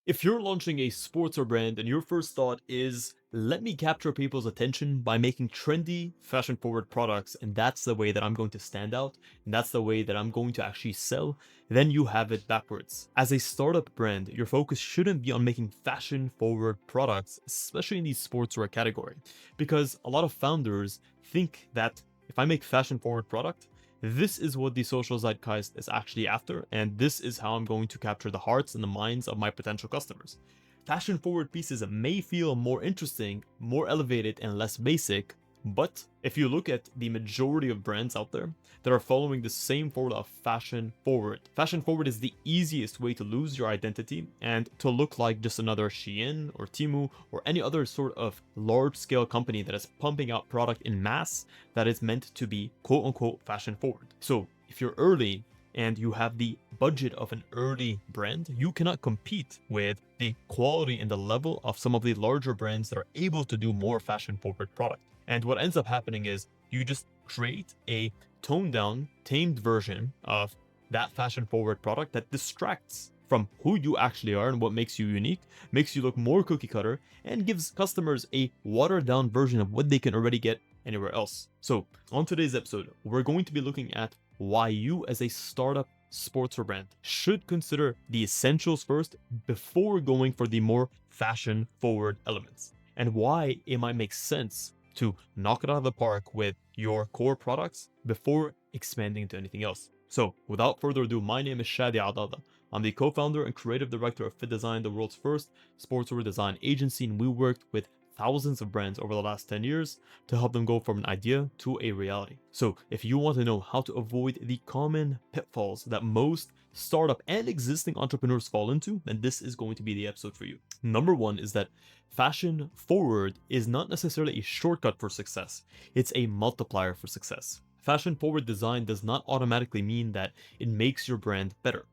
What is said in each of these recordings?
If you're launching a sportswear brand and your first thought is, let me capture people's attention by making trendy, fashion forward products, and that's the way that I'm going to stand out, and that's the way that I'm going to actually sell, then you have it backwards. As a startup brand, your focus shouldn't be on making fashion forward products, especially in the sportswear category, because a lot of founders think that if I make fashion forward product, this is what the social zeitgeist is actually after, and this is how I'm going to capture the hearts and the minds of my potential customers. Fashion forward pieces may feel more interesting, more elevated, and less basic, but if you look at the majority of brands out there that are following the same formula of fashion forward is the easiest way to lose your identity and to look like just another Shein or Temu or any other sort of large scale company that is pumping out product in mass that is meant to be quote unquote fashion forward. So if you're early and you have the budget of an early brand, you cannot compete with the quality and the level of some of the larger brands that are able to do more fashion forward product. And what ends up happening is you just create a toned down, tamed version of that fashion forward product that distracts from who you actually are and what makes you unique, makes you look more cookie cutter, and gives customers a watered down version of what they can already get anywhere else. So, on today's episode, we're going to be looking at why you, as a startup sportswear brand, should consider the essentials first before going for the more fashion forward elements, and why it might make sense to knock it out of the park with your core products before expanding to anything else. So, without further ado, my name is Shadi Adada. I'm the co-founder and creative director of FittDesign, the world's first sportswear design agency, and we worked with thousands of brands over the last 10 years to help them go from an idea to a reality. So, if you want to know how to avoid the common pitfalls that most startup and existing entrepreneurs fall into, then this is going to be the episode for you. Number one is that fashion forward is not necessarily a shortcut for success, it's a multiplier for success. Fashion forward design does not automatically mean that it makes your brand better,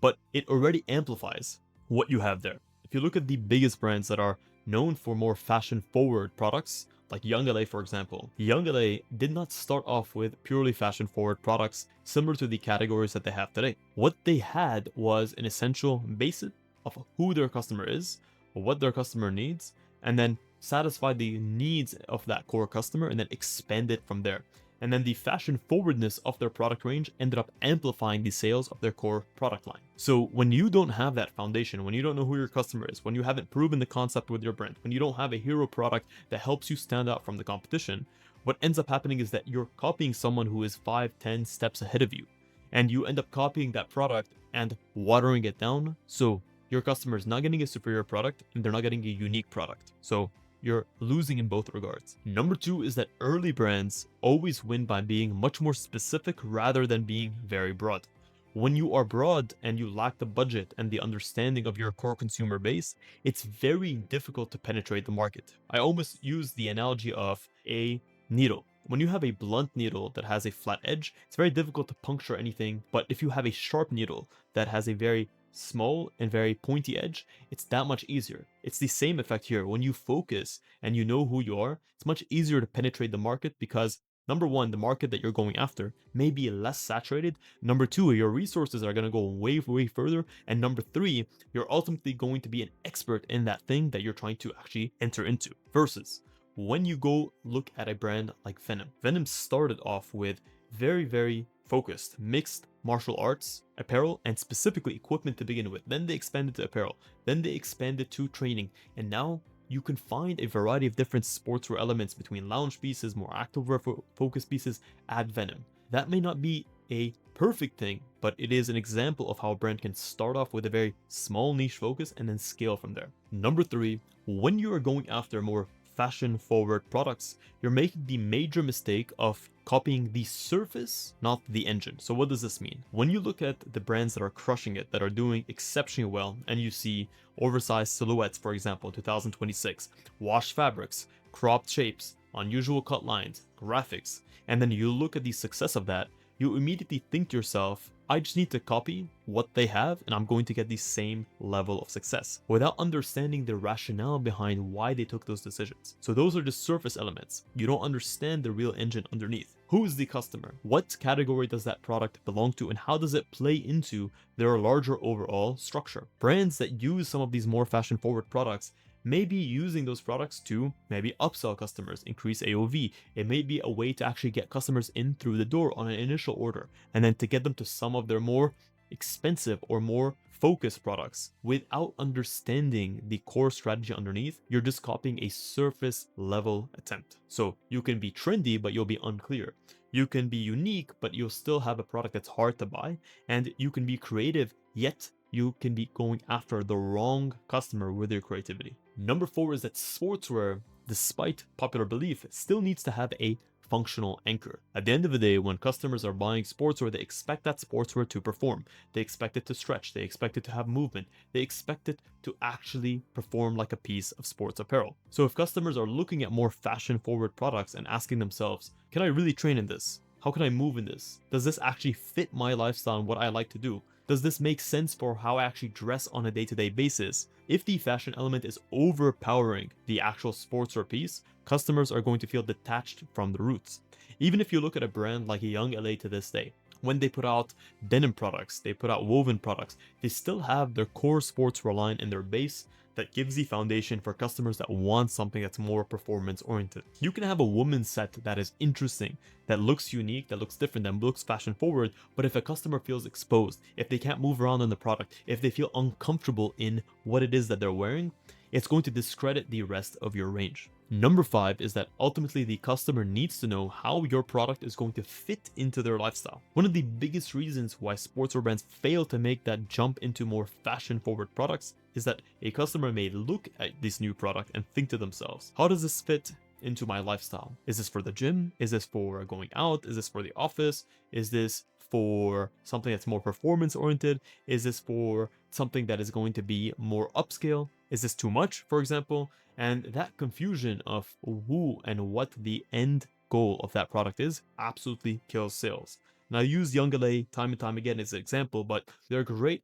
but it already amplifies what you have there. If you look at the biggest brands that are known for more fashion forward products, like Young LA for example, Young LA did not start off with purely fashion forward products similar to the categories that they have today. What they had was an essential basis of who their customer is, what their customer needs, and then satisfy the needs of that core customer and then expand it from there. And then the fashion forwardness of their product range ended up amplifying the sales of their core product line. So when you don't have that foundation, when you don't know who your customer is, when you haven't proven the concept with your brand, when you don't have a hero product that helps you stand out from the competition, what ends up happening is that you're copying someone who is 5-10 steps ahead of you. And you end up copying that product and watering it down. So your customer is not getting a superior product and they're not getting a unique product. So you're losing in both regards. Number two is that early brands always win by being much more specific rather than being very broad. When you are broad and you lack the budget and the understanding of your core consumer base, it's very difficult to penetrate the market. I almost use the analogy of a needle. When you have a blunt needle that has a flat edge, it's very difficult to puncture anything, but if you have a sharp needle that has a very small and very pointy edge, it's that much easier. It's the same effect here. When you focus and you know who you are, it's much easier to penetrate the market because number one, the market that you're going after may be less saturated. Number two, your resources are going to go way, way further. And number three, you're ultimately going to be an expert in that thing that you're trying to actually enter into. Versus when you go look at a brand like Venom. Venom started off with very focused mixed martial arts apparel and specifically equipment to begin with. Then they expanded to apparel, then they expanded to training, and now you can find a variety of different sportswear elements between lounge pieces, more activewear focused pieces at Venom. That may not be a perfect thing, but it is an example of how a brand can start off with a very small niche focus and then scale from there. Number three, when you are going after more fashion forward products, you're making the major mistake of copying the surface, not the engine. So what does this mean? When you look at the brands that are crushing it, that are doing exceptionally well, and you see oversized silhouettes, for example, 2026, washed fabrics, cropped shapes, unusual cut lines, graphics, and then you look at the success of that, you immediately think to yourself, I just need to copy what they have and I'm going to get the same level of success without understanding the rationale behind why they took those decisions. So those are the surface elements. You don't understand the real engine underneath. Who is the customer? What category does that product belong to, and how does it play into their larger overall structure? Brands that use some of these more fashion forward products may be using those products to maybe upsell customers, increase AOV. It may be a way to actually get customers in through the door on an initial order, and then to get them to some of their more expensive or more focused products. Without understanding the core strategy underneath, you're just copying a surface level attempt. So you can be trendy, but you'll be unclear. You can be unique, but you'll still have a product that's hard to buy. And you can be creative, yet you can be going after the wrong customer with your creativity. Number 4 is that sportswear, despite popular belief, still needs to have a functional anchor. At the end of the day, when customers are buying sportswear, they expect that sportswear to perform. They expect it to stretch. They expect it to have movement. They expect it to actually perform like a piece of sports apparel. So if customers are looking at more fashion forward products and asking themselves, can I really train in this? How can I move in this? Does this actually fit my lifestyle and what I like to do? Does this make sense for how I actually dress on a day-to-day basis? If the fashion element is overpowering the actual sportswear piece, customers are going to feel detached from the roots. Even if you look at a brand like Young LA to this day, when they put out denim products, they put out woven products, they still have their core sportswear line in their base that gives the foundation for customers that want something that's more performance oriented. You can have a women's set that is interesting, that looks unique, that looks different, that looks fashion forward, but if a customer feels exposed, if they can't move around in the product, if they feel uncomfortable in what it is that they're wearing, it's going to discredit the rest of your range. Number 5 is that ultimately the customer needs to know how your product is going to fit into their lifestyle. One of the biggest reasons why sportswear brands fail to make that jump into more fashion forward products is that a customer may look at this new product and think to themselves, how does this fit into my lifestyle? Is this for the gym? Is this for going out? Is this for the office? Is this for something that's more performance oriented? Is this for something that is going to be more upscale? Is this too much, for example? And that confusion of who and what the end goal of that product is absolutely kills sales. Now, I use Young LA time and time again as an example, but they're a great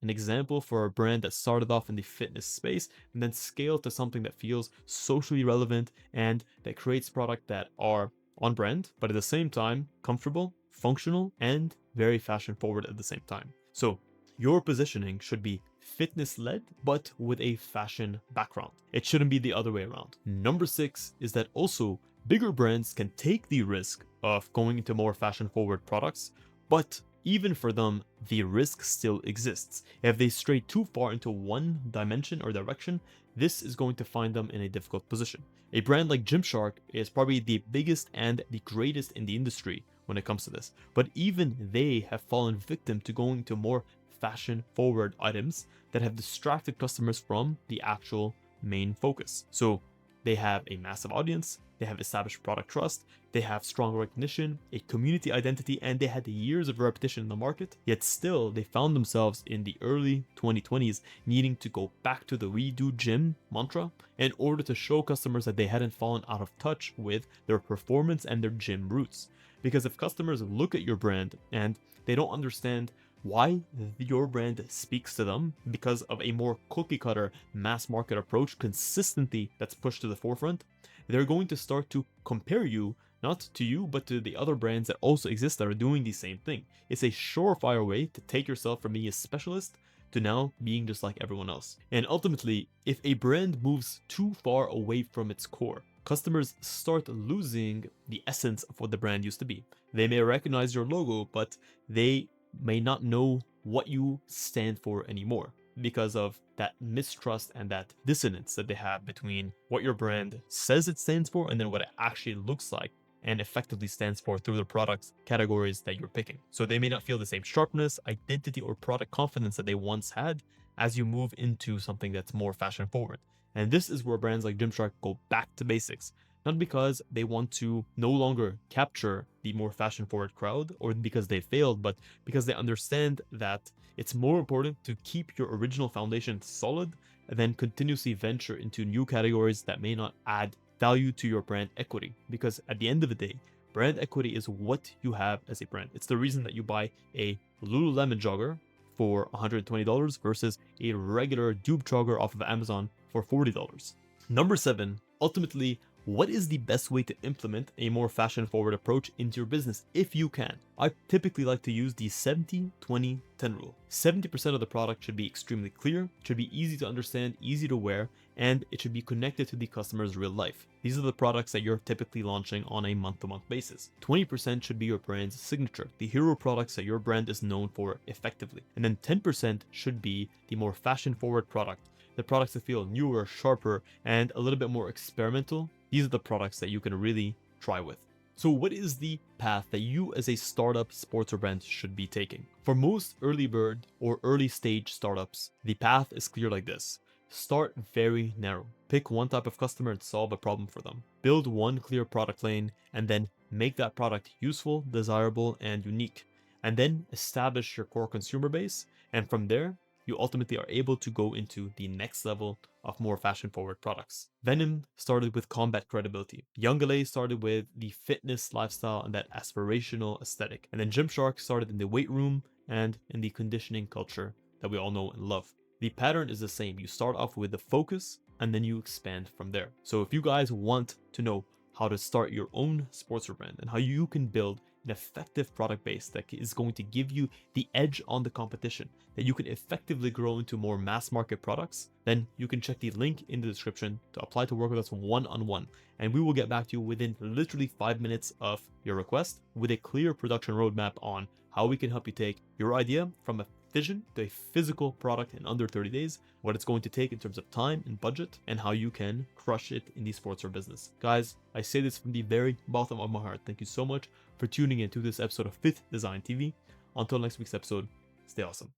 an example for a brand that started off in the fitness space and then scaled to something that feels socially relevant and that creates products that are on brand, but at the same time comfortable, functional, and very fashion forward at the same time. So your positioning should be fitness led, but with a fashion background. It shouldn't be the other way around. Number 6 is that also bigger brands can take the risk of going into more fashion forward products, but even for them, the risk still exists. If they stray too far into one dimension or direction, this is going to find them in a difficult position. A brand like Gymshark is probably the biggest and the greatest in the industry when it comes to this, but even they have fallen victim to going to more fashion forward items that have distracted customers from the actual main focus. So they have a massive audience, they have established product trust, they have strong recognition, a community identity, and they had years of repetition in the market, yet still they found themselves in the early 2020s needing to go back to the "we do gym" mantra in order to show customers that they hadn't fallen out of touch with their performance and their gym roots. Because if customers look at your brand and they don't understand why your brand speaks to them because of a more cookie cutter mass market approach consistently that's pushed to the forefront, they're going to start to compare you, not to you, but to the other brands that also exist that are doing the same thing. It's a surefire way to take yourself from being a specialist to now being just like everyone else. And ultimately, if a brand moves too far away from its core, customers start losing the essence of what the brand used to be. They may recognize your logo, but they may not know what you stand for anymore because of that mistrust and that dissonance that they have between what your brand says it stands for and then what it actually looks like and effectively stands for through the products categories that you're picking. So they may not feel the same sharpness, identity, or product confidence that they once had as you move into something that's more fashion forward. And this is where brands like Gymshark go back to basics. Not because they want to no longer capture the more fashion forward crowd or because they failed, but because they understand that it's more important to keep your original foundation solid and then continuously venture into new categories that may not add value to your brand equity. Because at the end of the day, Brand equity is what you have as a brand. It's the reason that you buy a Lululemon jogger for $120 versus a regular dupe jogger off of Amazon for $40. Number 7, ultimately, what is the best way to implement a more fashion forward approach into your business if you can? I typically like to use the 70-20-10 rule. 70% of the product should be extremely clear, should be easy to understand, easy to wear, and it should be connected to the customer's real life. These are the products that you're typically launching on a month-to-month basis. 20% should be your brand's signature, the hero products that your brand is known for effectively. And then 10% should be the more fashion-forward product, the products that feel newer, sharper, and a little bit more experimental. These are the products that you can really try with. So what is the path that you as a startup sportswear brand should be taking? For most early bird or early stage startups, the path is clear like this. Start very narrow. Pick one type of customer and solve a problem for them. Build one clear product lane and then make that product useful, desirable, and unique. And then establish your core consumer base. And from there, you ultimately are able to go into the next level of more fashion forward products. Venom started with combat credibility. Young LA started with the fitness lifestyle and that aspirational aesthetic. And then Gymshark started in the weight room and in the conditioning culture that we all know and love. The pattern is the same. You start off with the focus and then you expand from there. So if you guys want to know how to start your own sportswear brand and how you can build an effective product base that is going to give you the edge on the competition, that you can effectively grow into more mass market products, then you can check the link in the description to apply to work with us one-on-one. And we will get back to you within literally 5 minutes of your request with a clear production roadmap on how we can help you take your idea from a vision to a physical product in under 30 days, what it's going to take in terms of time and budget, and how you can crush it in the sportswear business. Guys, I say this from the very bottom of my heart. Thank you so much for tuning into this episode of FittDesign TV. Until next week's episode, stay awesome.